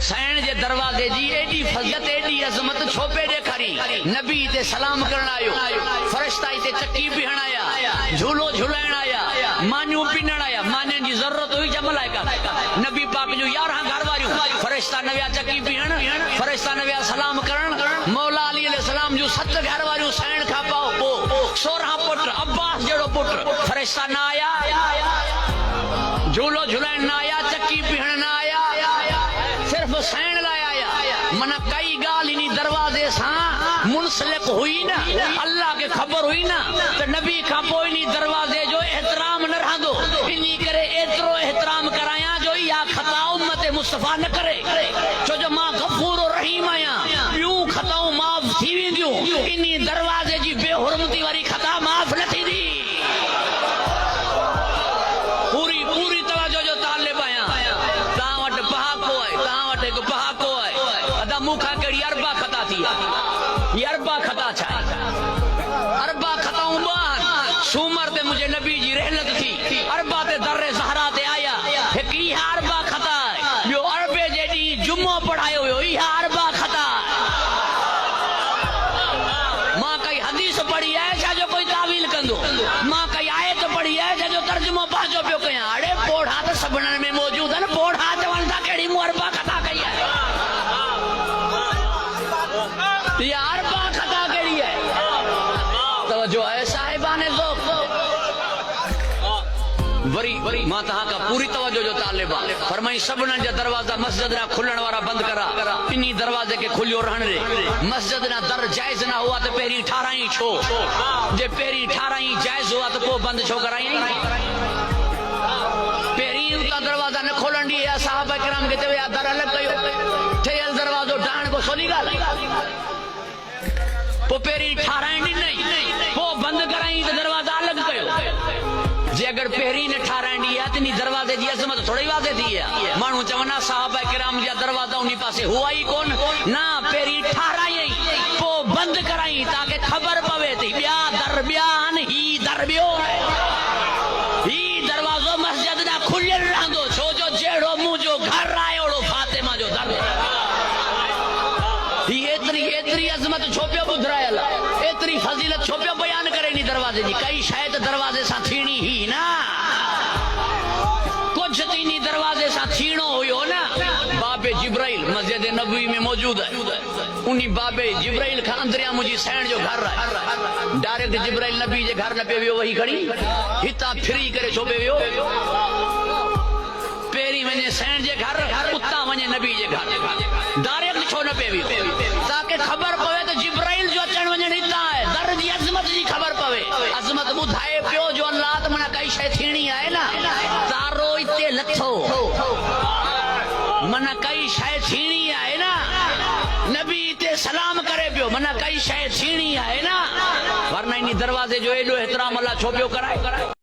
سین جے دروازے جی ایڈی فضلت ایڈی عظمت چھوپے دے کھری نبی تے سلام کرن آیو فرشتہ تے چکی بہن آیا جھولو جھلائن آیا مانیوں پینن آیا مانین جی ضرورت ہوئی جا ملائکہ نبی پاک جو 11 گھر واریوں فرشتہ نویا چکی بہن فرشتہ نویا سلام کرن مولا علی علیہ السلام جو 7 گھر واریوں سین کھا پاؤ پو 16 پٹر عباس جڑو پٹر فرشتہ نہ آیا جھولو جھلائن نہ آیا چکی بہن نہ آیا صرف سین لائے آیا منہ کئی گال انہی دروازے ساں منسلک ہوئی نا اللہ کے خبر ہوئی نا تو نبی کا پوئی نہیں دروازے جو احترام نہ رہا دو انہی کرے اترو احترام کرایا جو یا خطا امت مصطفیٰ نہ کرے جو ماں غفور و رحیم آیا یوں خطاؤں معاف تھی بھی دیوں انہی دروازے جی بے حرمتی واری خطا معاف نہ تھی دی پوری توجہ جو طالب آیا تاں وٹ پہاکو آئے تاں وٹ ایک پہاکو آئے ادا موکھا کڑی اربا خطا تھی یہ اربا خطا چھائے اربا خطاؤں بان سومر تے مجھے نبی جی رحلت تھی اربا تے در زہرا تے آیا ایک یہ اربا خطا ہے جو اربے جیڈی جمعہ پڑھائے ہوئے یہ اربا خطا ماں کئی حدیث پڑھی ہے جو کوئی تعویل کندو ماں کئی آیت پڑھی ہے جو ترجمہ پاچو پیو کہیں اڑے پوڑھا تو سبنن میں موجود ہے نا پوڑھا چوان تھا کیڑی مو اربا خطا کئی ہے یہ اربا خطا کیڑی ہے توجہ ہے صاحبان ذوق وری ماں تہاں کا پوری توجہ جو طالبہ فرمائی سبنن جا دروازہ مسجد نہ کھلن وارا بند کرا انہی دروازے کے کھلیو رہن رے مسجد نہ در جائز نہ ہوا تو پیری 18 چھو جے پیری 18 جائز ہوا تو کو بند چھو کرائی پیری کا دروازہ نہ کھولن دی صحابہ کرام کہتے ہوئے در الگ کہو ٹھیل دروازو ڈان کو سونی گال وہ پیری 18 نہیں وہ بند کرائی تو دروازہ الگ کہو جی اگر پہری نے 18 دی ہے تو نہیں دروازے دی عظمت تھوڑی واضح دی ہے مانو چونا صحابہ کرام جا دروازہ انہی پاسے ہوا ہی کون نہ پہری 18 ہی وہ بند کرائی تاکہ خبر پوے تھی بیا در بیان ہی در بیو ہی دروازو مسجد نہ کھلن رہ دو چھو جو جیڑو مو جو گھر آئے اوڑو فاطمہ جو در اتری عظمت چھوپیو بدھرائے اللہ اتری فضیلت چھوپیو بیان کرے نہیں دروازے جی کئی شاید دروازے سا تھینی ہی نا کچھ تینی دروازے سا تھینو ہوئی ہو نا باب جبرائیل مسجد نبوی میں موجود ہے انہی باب جبرائیل کھا اندریا مجھے سین جو گھر رہا ڈائریکٹ جبرائیل نبی جے گھر نہ پہ ویو وہی کھڑی ہتا پھری کرے چھوپے ویو پیری ونے سین جے گھر اتنا ونے نبی جے گھر ڈائریکٹ چھو نہ پہ ویو تاکہ خبر پوے تو جبرائیل جو اچھن ونے نتا ہے در دی عظمت جی خبر پوے عظمت بدھائے پیو جو اللہ تمنا کئی شے تھینی آئے نا تارو اتے لتھو منا کئی شے تھینی آئے نا نبی تے سلام کرے پیو منا کئی شے تھینی آئے نا ورنہ انہی دروازے جو ایڈو احترام اللہ چھوپیو کرائے